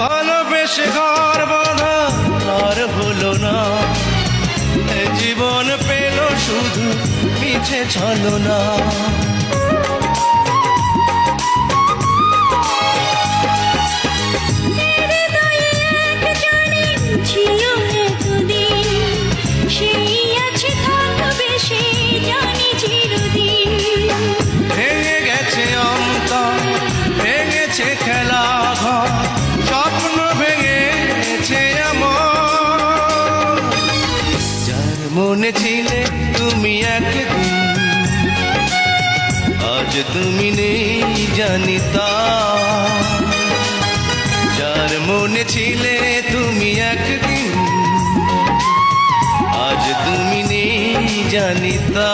ভালোবেসে ঘর বাঁধা আর হলো না, জীবন পেল শুধু মিছে ছলনা। ভেঙে গেছে অন্তর, ভেঙেছে খেলা ঘর, স্বপ্ন ভেঙেছে আমার। যার মনে ছিলে তুমি একদিন, আজ তুমি নেই জানি তা। যার মনে ছিলে তুমি একদিন, আজ তুমি নেই জানি তা।